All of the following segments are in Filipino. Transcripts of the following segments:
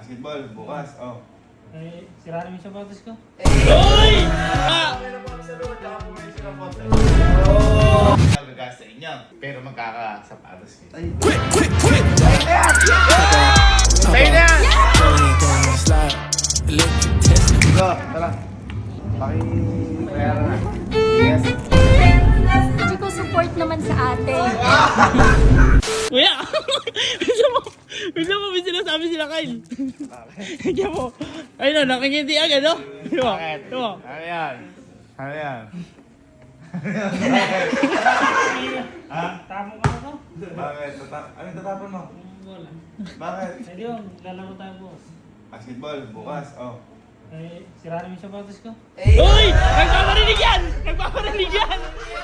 Basketball, bukas, oh. Eh, sira namin yung sapatos ko. Oy! Nagagas sa inyo, pero magkakasapatos kayo. Ay! Sa'yo na yan! Go, tara. Paki-pera na. Yes. Hindi ko support naman sa ate. Kuya! Bisa mo sinasabi sila Kyle. Kaya mo. Ayun na, nakikindi agad, no? Bakit? Diba? Ano yan? Ano yan? Ha? Tama ka na to? Bakit? Anong tatapon mo? Wala. Bakit? Hindi yun, lalaro tayo bukas. Basketball, bukas, oh. Eh, sira namin yung sapatos ko. Uy! Nagpaparinig yan! Nagpaparinig yan!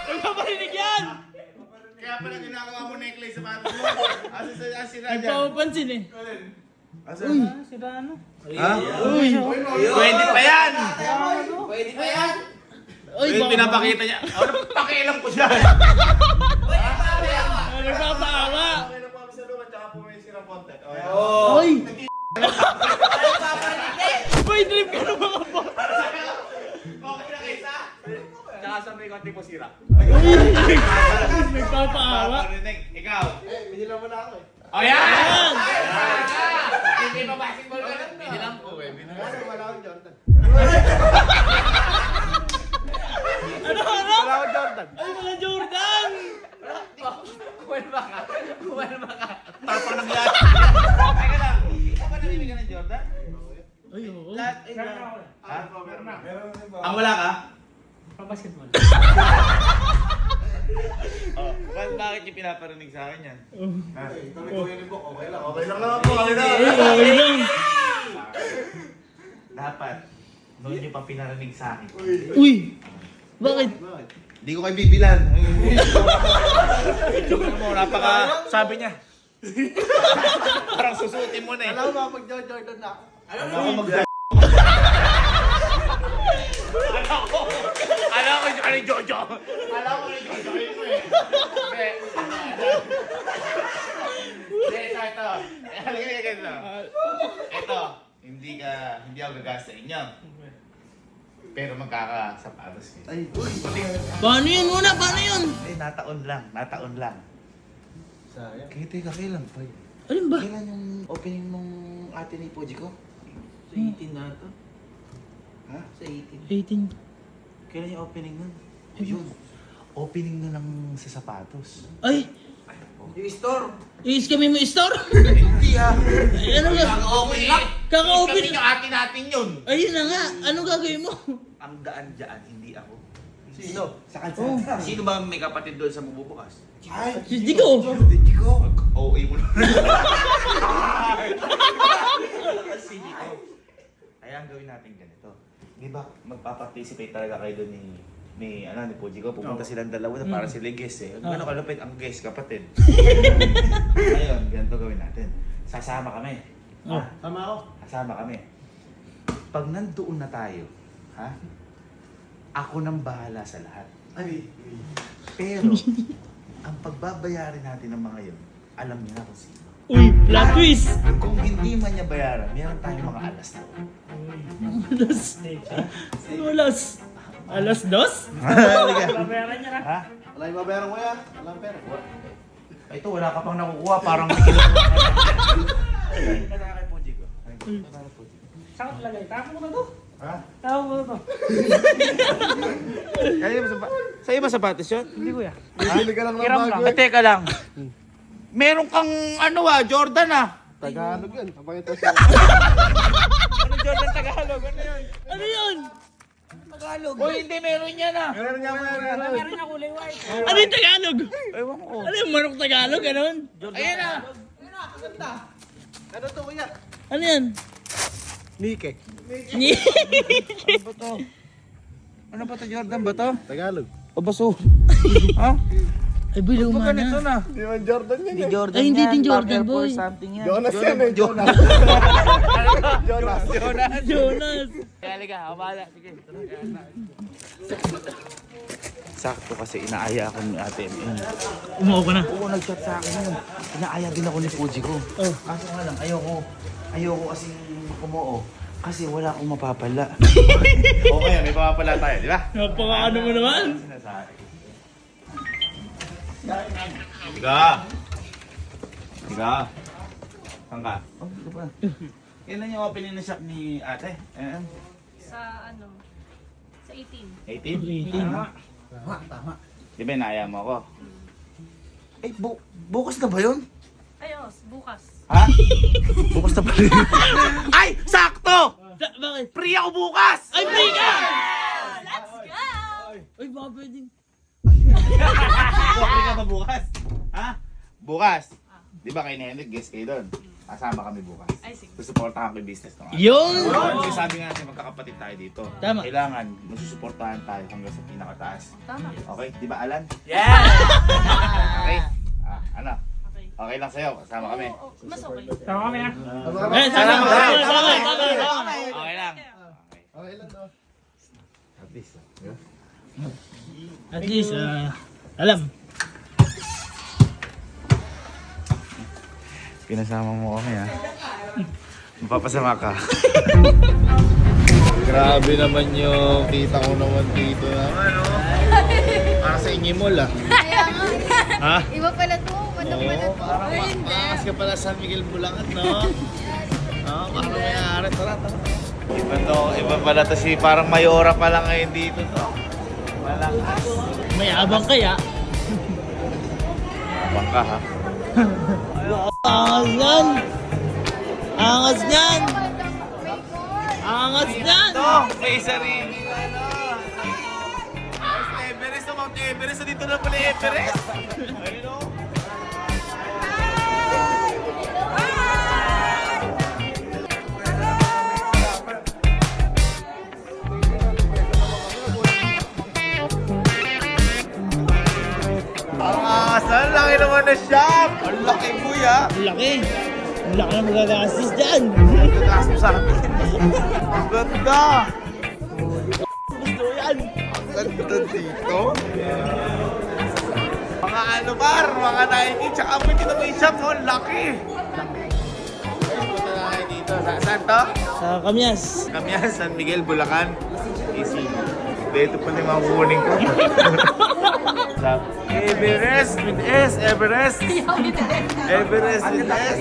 Nagpaparinig yan! Kaya pala ginagawa mo necklace sa pato mo. Asira dyan. Nagpapapansin eh. Uy! Ah, sira ano? Ha? Uy! Pwede pa yan! Pwede pa yan? Uy, Uy, pinapakita niya. Ano pakialam ko siya? Nagpapaawa! Okay na po kami sa luwan, tsaka po may sirang content. Uy! Uy, trip ka na mga po! Okay na kayo sa? Tsaka sa may konti po sira. Nagpapaawa! Ikaw. Binilang mo na ako eh. O yan! Hindi pa basketball ka lang. Binilang po eh. Kasi wala akong Jordan. Ano? Wala akong Jordan. Ay, wala Jordan! Kumalma ka. Kumalma ka. Tapang ng lahat. Teka lang. Ikaw ba namimigay ng Jordan? Ay, oo. Lahat ay Meron ako eh. Ha? Ang wala ka? Pa-basketball. Oh, bakit niyo pinaparinig sa akin yan? Ha? Kami ko yung book. Okay lang. Okay lang naman po. Okay lang. Ay, okay lang. Dapat, noon niyo pa pinarinig sa akin. Uy! Bakit? Hindi ko kayo bibilan. Joke mo, sabi niya. Parang susutin mo na eh. Alam mo ba pag Jordan na ako? Alam ko ano yung Jojo. Alam ko yung Jojo mo eh. Ito. Halika ganito. Ito, hindi ako gagas sa inyo. Pero magkakasapatos kayo. Ay, Paano yun muna? Paano yun? Nataon lang. sayang. Teka, kailan pa yun? Alin ba? Kailan yung opening nung ate ni Poji ko? Sa 18 na ito. Ha? Sa 18. 18. Kailan yung opening nun? Yun. Opening na ng sa sapatos. Ay! Yung store. Iis kami mo store? Hindi ha. Ay, ano ga? Kaka-open lang. Kaka-open. Kami yung ate natin yun. Ayun na nga. Ano gagawin mo? Ang daan dyan, hindi ako. Sino? Sa kalsada. Sino ba may kapatid doon sa bubukas? Ay, Si Dico. Hindi ko. OA mo na. Si Dico. Kaya ang gawin natin ganito. Di ba, magpa-participate talaga kayo doon ni Poji ko. Pupunta silang dalawa na para sila guest eh. Gano'n kalupit ang guest, kapatid. Ngayon, ganito gawin natin. Sasama kami. Oh. Ha? Tama ako. Kasama kami. Pag nandoon na tayo, ha? Ako nang bahala sa lahat. Ay, Pero, ang pagbabayarin natin ng mga yun, alam niya na kung sino. Uy, plot twist! Kung hindi man niya bayaran, meron tayong mga alas na. Alas. Ano alas? Alas dos? Halika. Babayaran niya ka. Ha? wala yung mabayaran ko yan. Walang pera. Ito, wala ka pang nakukuha, parang may kilo. Ito na kay Poji ko. Ito na kay Poji ko. Saan ko lagay? Tapo ko na to. Ha? Tapo ko na to. Sa'yo ba sapatos yun? Hindi kuya. Bibili ka lang ng Hiram bago lang. eh. Teka lang. Meron kang Jordan Tagalog yun. Papakita siya. Ano Jordan Tagalog? Ano yun? Ano yun? Tagalog. Uy, hindi, meron yan Meron niya Meron niya kulay white. Ano yung Tagalog? Ewan ko. Ano yung manok Tagalog? Ganon? Ayan na. Ano to kuya? Ano yan? Nike. Ano ba to? Ano ba to, Jordan ba to? Tagalog. O baso? Ha? Ay, boy, Ano luma ganito na. na? Di man Jordan yun eh. Jordan Ay, hindi yan. din Jordan, Parker boy. Force something yan. Jonas yan eh. Jonas. Jonas. Jonas. Halika, kabala. Sige. Sakto kasi inaaya ako ni Ate M. Umuha ko na. Oo, nag-chat sa akin yun. Inaaya din ako ni Fuji ko. Oh. Kaso nga lang, ayoko. ayoko kasing kumuo. Kasi wala akong mapapala. Okay, may mapapala tayo, di ba? Napaka-ano mo naman. Sinasabi. Tiga! Tiga! Saan ka? Oh, dito pa. Yan lang yung opening na shop ni ate. Ayan. Sa ano? Sa 18. 18? Tama. Di ba inaaya mo ako? Eh, bukas na ba yun? Ayos, bukas. Ha? Bukas na pala yun. Ay! Sakto! Bakit? Free ako bukas! Ay, free ka! Let's go! Ay, baka pwedeng. Free ka ba bukas? Ha? Bukas. Di ba kay Nenit, guest kayo doon? Kasama kami bukas. Ay, sige. Susuportahan ko yung business ng ate. Yun! Kasi sabi nga natin magkakapatid tayo dito. Tama. Kailangan magsusuportahan tayo hanggang sa pinakataas. Tama. Okay? Di ba Alan? Yeah! Okay? Ano? Okay. Okay lang sa'yo. Kasama kami. Oo, mas okay. Tama kami ah. Eh, sama. Okay lang. Okay lang daw. At least. At least, alam. Pinasama mo kami ha. Mapapasama ka. Grabe naman yung kita ko naman dito na. Ano? Para sa inyo mo lang. Kaya nga. Ha? Iba pala to. Ano pala to? Parang makas ka pala San Miguel Bulacan, no? Oo, parang may-ari. Tara. Iba pala to si parang mayora pa lang ngayon dito to. Malakas. May abang kaya. Abang ka ha? Angas yan! Angas yan! Angas yan! Ito, may sarili na ano. Everest, Mount Everest. Dito na pala Everest. Ayun o. Ang asal, laki naman na shop! Ang laki mo ya! Ang laki! Ang laki na magagastos dyan! Taas mo sa akin. Ang ganda! Gusto ko yan! Ang ganda dito. Mga ano bar, mga Nike, tsaka pwede na may shop, oh, laki! Punta na tayo dito. Saan to? Sa Kamyas. Kamyan, San Miguel, Bulacan. Easy. Dito pa na yung mga kukunin ko. Sa Everest with S, Everest. Everest with S.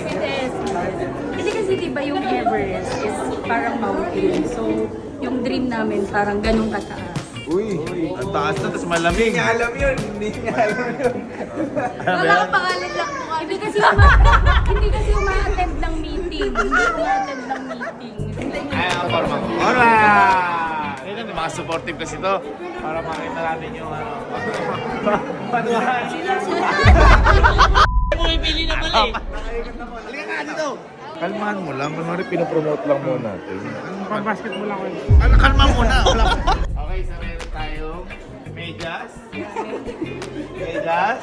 Kasi kasi diba yung Everest is parang mountain. So, yung dream namin parang ganun kataas. Uy, ang taas na, tapos malamig. Hindi niya alam yun. Wala ka pangalan lang po kami. Hindi kasi uma-attend ng meeting. Hindi uma-attend ng meeting. Ay, ang forma ko. Alright! Ito, mga supportive kasi to. Para makita natin yung ano. Panuhan. Pumipili na pala eh. Halika nga dito. Kalmahan mo lang. Kunwari pinopromote lang muna natin. Pag-basketball ako eh. Kalma muna. Okay, so meron tayong medyas. Medyas.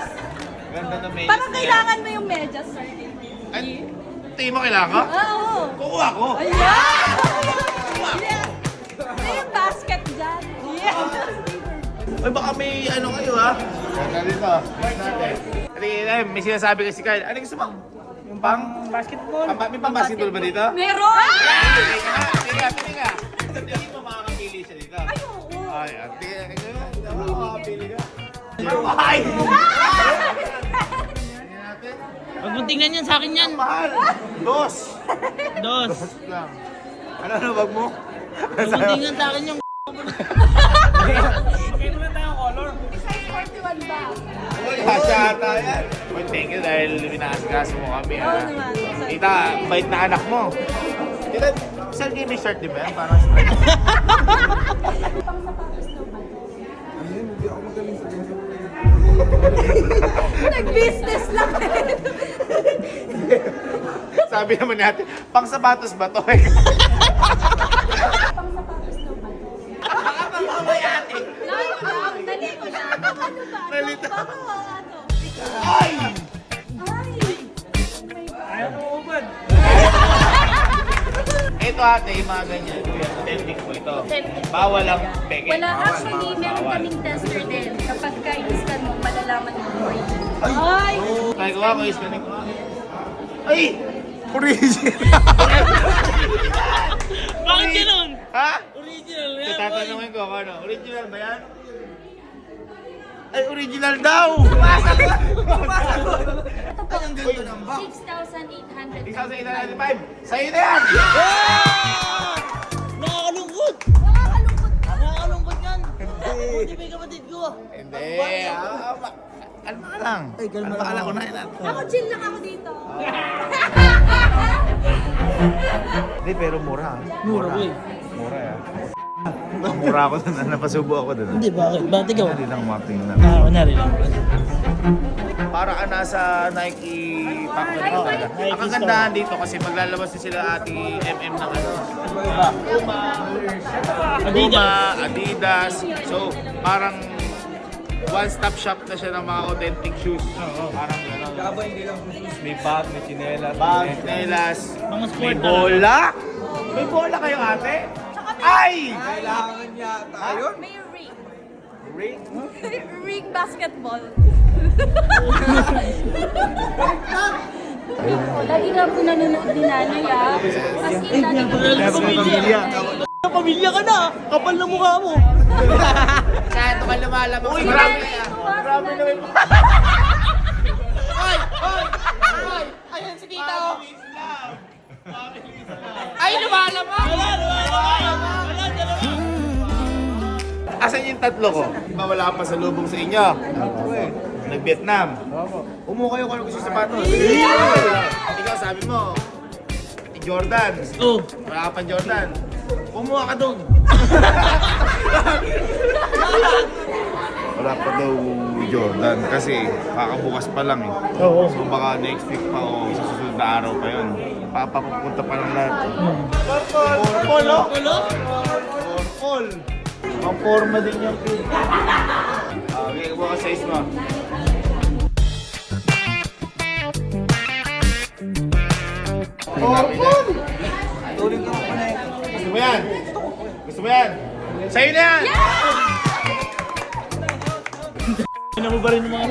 Ganda na medyas. Parang kailangan mo yung medyas, sir. Ay, tingin mo kailangan ko? Oo. Kukuha ko. Ayan! Yeah! May yung basket dyan. Yeah! Ay, baka may ano kayo ha? Ganda dito. Halika, may sinasabi kasi Kyle. Ano gusto mo? Yung pang basketball? May pang basketball ba dito? Meron! Pili ka. Tingin mo makakapili siya dito. Ay, oo. Ay, makakapili ka. Ay! Huwag mong tingnan yan sa akin yan. Mahal! Dos! Dos. Lang. Ano, wag mo? Huwag mong tingnan sa akin yung Size 41 ba? Uy, hasya ata yan. Uy, thank you dahil binasgas mo kami. Oo naman. Tita, bait na anak mo. Tita, saan kayo may shirt din ba yan? Parang straight. Pang sapatos daw ba? Nag-business lang. Sabi naman natin, pang sapatos ba to? Pang sapatos daw ba? Dali ko lang. Ano ba? Nalito. Baka ano? Ay! Ay! Ayaw mo ubad. Ito ate, yung mga ganyan. Authentic po ito. Authentic. Bawal ang peke. Wala, actually, meron kaming tester din. Kapag ka-iskan mo, malalaman mo yung origin. Ay! Ay, kuha ko, ispanin ko. Ay! Original! Bakit ganun? Ha? Original yan, boy. Tatanungin ko kung ano, original ba yan? Ay, original daw! Ito po, Ang ganda ng box. 6,800. 6,895. Sa'yo na yan! Nakakalungkot! Nakakalungkot ka. Nakakalungkot yan! Hindi ba yung kapatid ko? Hindi. Kalma ka lang. Kalma ka lang. Unahin natin. Ako chill lang ako dito. Hindi, pero mura. Mura, boy. Mura yan. Mura ako doon. Napasubo ako doon. Hindi, bakit? Bakit ikaw? Hindi lang matingnan. Kunyari lang. Para ka nasa Nike Factory Oo, talaga. Nike Ang kagandahan dito kasi maglalabas na sila ati MM ng ano. Adidas. Adidas. So, parang one-stop shop na siya ng mga authentic shoes. Parang gano'n. Kaba hindi lang shoes, may bag, may chinelas. Bag, nelas, Mga may sport na bola. May bola kayo ate? Ay! Kailangan niya tayo. May ring. Ring? Ring basketball. Lagi nga po nanonood din nanay ah. As in, Pamilya. Pamilya ka na! Kapal na mukha mo! Kaya ito ka lumalabang. Uy, marami na. Marami na may... Ayan si tita oh. Ay, lumalabas! Wala, dalawa! Asan yung tatlo ko? Wala pa sa lubong sa inyo. Nag-Vietnam. Umuha kayo kung ano gusto sa sapatos. Ikaw sabi mo, Jordan. Oh, Wala ka pang Jordan. Umuha ka doon. Wala pa daw Jordan kasi kakabukas pa lang eh. oo. So baka next week pa o sa susunod na araw pa yun. Papapunta pa ng lahat. Purple, oh! Wala? Purple! Ang forma din yung pin. Okay, buka size mo. Purple! Tuloy ka pa na eh. Gusto mo yan? Gusto mo yan? Sa'yo na yan! Ano mo ba rin yung mga...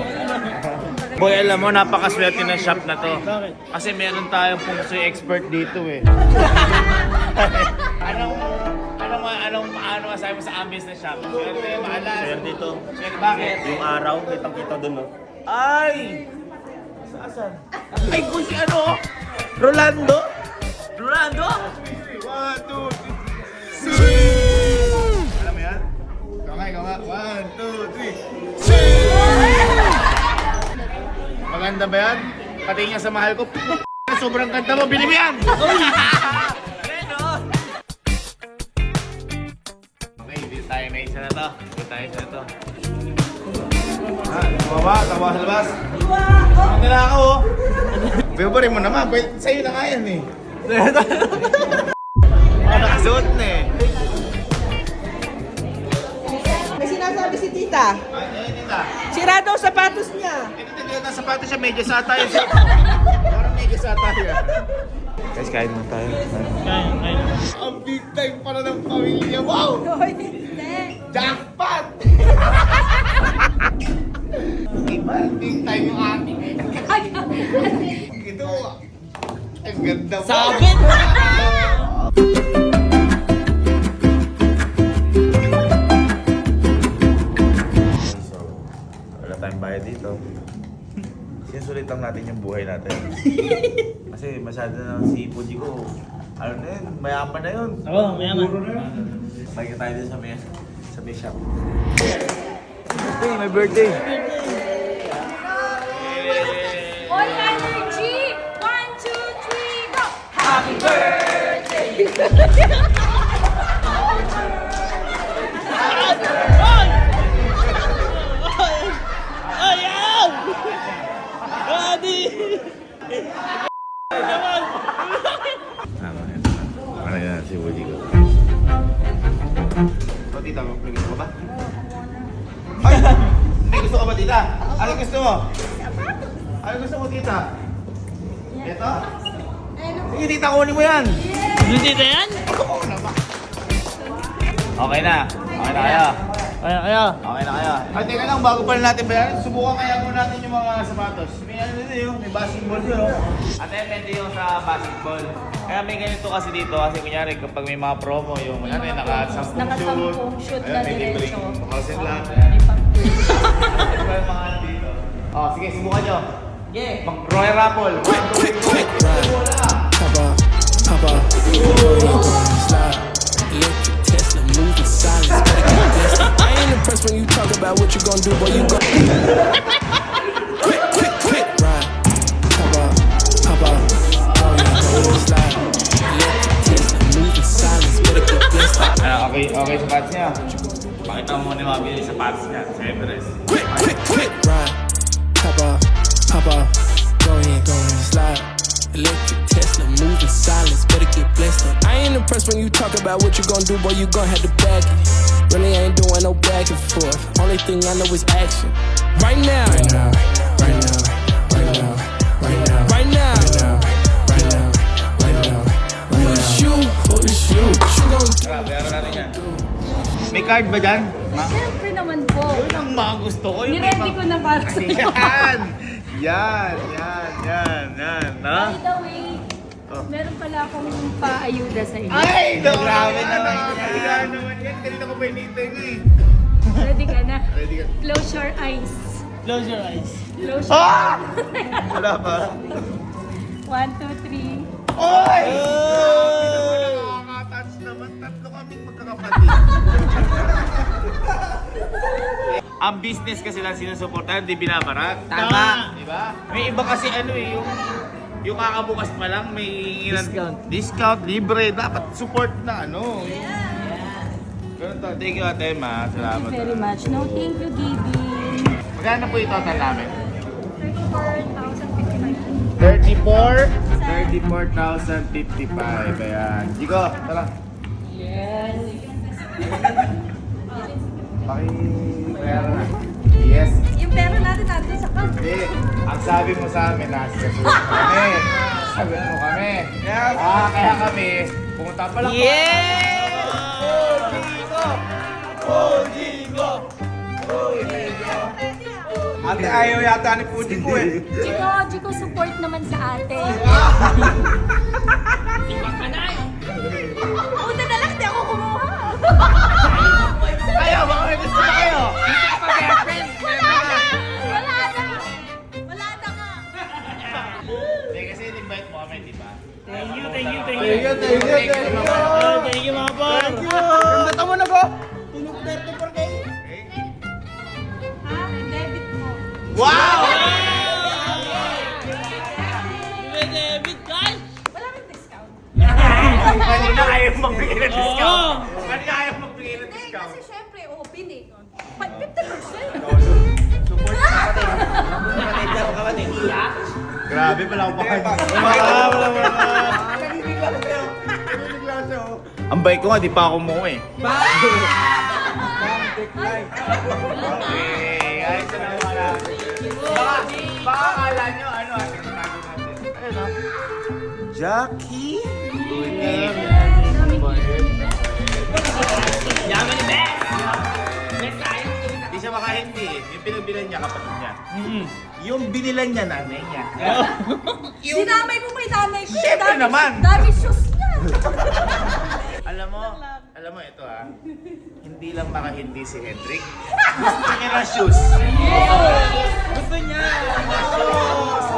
Boy, alam mo, napakaswerte ng shop na to. Bakit? Kasi meron tayong feng expert dito eh. Ano masabi mo sa ambience ng shop? Swerte, maalas. Swerte dito. Swerte, bakit? Yung araw, kitang-kita doon, no? Ay! Saan? Ay, kung si ano? Rolando? Rolando? 1, 2, 3. Alam mo yan? Kamay, kamay. 1, 2, 3. Maganda ba yan? Pati nga sa mahal ko. Sobrang ganda mo, bili mo yan! Okay, dito tayo may isa na to. Dito tayo isa na to. Tumaba, tawa sa labas. Ang nila ako, oh. Favorite mo naman, pwede sa'yo na nga yan eh. Nakasuot na eh. May sinasabi si tita. Ay, tita. Sira daw sapatos niya. Ito na sapatos siya, medyo sa tayo siya. Parang medyo sa tayo. Guys, kain mo tayo. Kaya. Ang big time pala ng pamilya. Wow! Jackpot! Iba, big time yung ating. Ito, ang ganda mo. Sabit! So, wala tayong bayad dito. Sinusulit lang natin yung buhay natin. Kasi masyado na si Puji ko. Ano na yun, mayaman na yun. Oo, mayaman. Balik tayo din sa may shop. Hey, my birthday! All energy! 1, 2, 3, go! Happy birthday! Ayaw! Adi! Naman! Ano yan, si Puji ko. O, tita, may gusto ka ba? Ay! May gusto ka ba, tita? Ano gusto mo? Ano gusto mo, tita? Ito? Sige, tita, kunin mo yan! Hindi na yan? Okay na. Okay na kayo. Okay na kaya. Ay, teka lang, bago pala natin bayaran, subukan kaya muna natin yung mga sapatos. May ano din yun, may basketball yun. At depende yung sa basketball. Kaya may ganito kasi dito, kasi kunyari kapag may mga promo, yung ano yung naka-10 Naka-10 shoot na may libreng diretso. makasin lahat. May pang-quiz. Ano ba yung mga ano dito? Oh, sige, subukan nyo. Yeah. Mag-Royal Rumble. 1, 2, 3, go. Papa, slide, electric Tesla, moving silence, better get this. I ain't impressed when you talk about what you gon' do, boy, you gon' quick, ride. Papa, oh yeah, slide, electric Tesla, moving silence, better get this. Okay sapatos niya. Pakita mo muna yung mga binili sapatos niya sa Everest. Quick, ride. Papa, go ahead, slide. Electric Tesla, moving silence, better get blessed up. I ain't impressed when you talk about what you gon' do, boy, you gon' have to back it. Really ain't doing no back and forth. Only thing I know is action. Right now. Who is you gon' Grabe, ano natin yan? May card ba dyan? Siyempre naman po. Yun ang mga gusto ko. Yung may Niready ko na para sa iyo. Yan. By the way, meron pala akong paayuda sa inyo. Ay! Grabe naman. Grabe naman yan. Kanina ko pa hinihintay na eh. Ready ka na? Ready ka? Close your eyes. Close your eyes. Close your eyes. Wala pa. 1, 2, 3. Oy! Nakaka-touch naman. Tatlo kaming magkakapatid. Ang business kasi lang sinusuportahan, di binabarat. Tama. Diba? May iba kasi ano eh, yung kakabukas pa lang may discount, libre. Dapat support na ano. Ganun to. Thank you, Ate Ma. Salamat. Thank you very much. No, thank you, Gaby. Magkano po yung total namin? 34,055. 34,055. Ayan. Jigo, tara. Yes. Paki-pera na. Yes. Yung pera natin natin sa account. Hindi. Ang sabi mo sa amin, nasa kami. Sabi mo kami. Kaya kami, pumunta pa lang. Ate, ayaw yata ni Puji ko eh. Chico, support naman sa ate. Puta na lang, di ako kumuha. Kayo, baka may gusto na kayo. Wala na nga. Hindi, kasi in-invite mo kami, di ba? Thank you. Thank you. Thank you, mga par. Ganda mo na ko. Ha? Debit mo. Wow! May debit, guys. Wala kang discount. Kanina ayaw magbigay ng discount. Oo. Kanina ayaw magbigay ng Hindi, discount. kasi syempre, open eh. 50%. Grabe, wala ko pa. Ang bike ko nga, di pa ako umuwi. Okay, ayos na naman natin. Baka akala nyo, ano, tinago natin. Ayun, no? Jackie? Yaman ni Beth. Beth tayo. Di siya makahindi eh. Yung pinagbilan niya, kapatid niya. Yung binilan niya, nanay niya. Sinamay mo pa yung nanay ko. Siyempre naman. Dami shoes niya. Alam mo ito ah. Hindi lang makahindi si Hendrik. Gusto niya ng shoes. Gusto niya.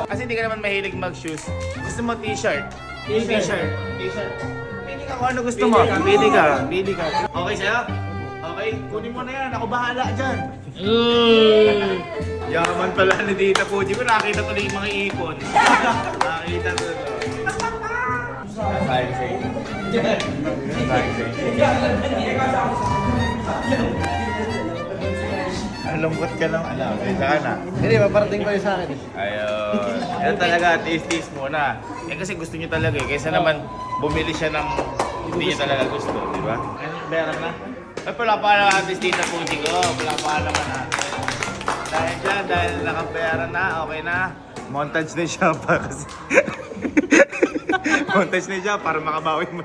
Kasi hindi ka naman mahilig mag-shoes. Gusto mo t-shirt. T-shirt. Pili ka kung ano gusto mo. Pili ka. Okay sa'yo? Okay, kunin mo na yan. Ako bahala dyan. Yaman pala ni Tita Puji ko. Nakita tuloy yung mga ipon. Nakita tuloy. Sayang sa'yo. Lungkot ka lang, alam. Saka na. Hindi, maparating pa rin sa akin. Ayun. Yan talaga, taste muna. Eh kasi gusto niyo talaga eh. Kaysa naman bumili siya ng hindi niya talaga gusto, di ba? Ano, bayaran na? Ay, pala pa natin Tita Puji ko. Pala pa naman natin. Dahil dyan, dahil nakabayaran na, okay na. Montage na siya para kasi... Montage na siya para makabawi mo.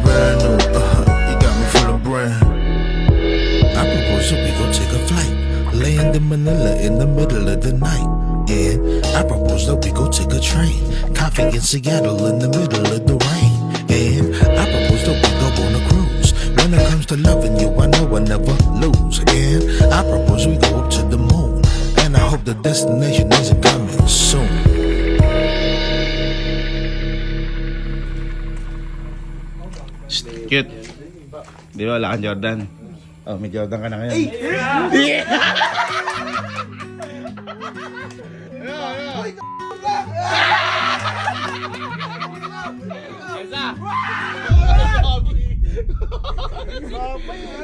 brand new. You got me feeling brand. I propose that we go take a flight, land in Manila in the middle of the night. And I propose that we go take a train, coffee in Seattle in the middle of the rain. And I propose that we go on a cruise. When it comes to loving you, I know I never lose. And I propose we go up to the moon, and I hope the destination isn't coming soon. Cute. Di ba, wala kang Jordan? Oh, may Jordan ka na ngayon.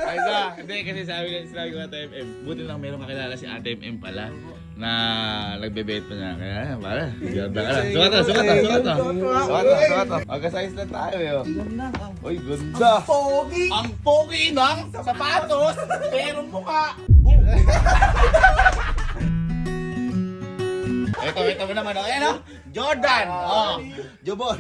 Aysa, hindi kasi sinabi ko Ate MM, buti lang meron kakilala si Ate MM pala na nagbe-bet pa niya. Kaya, para, Jordan ka lang. Sukat na. Magkasize lang tayo eh. Uy, ganda. Ang pogi ng sapatos, pero mukha. Ito mo naman, oh. Ayan, oh. Jordan. Oh, Jobol.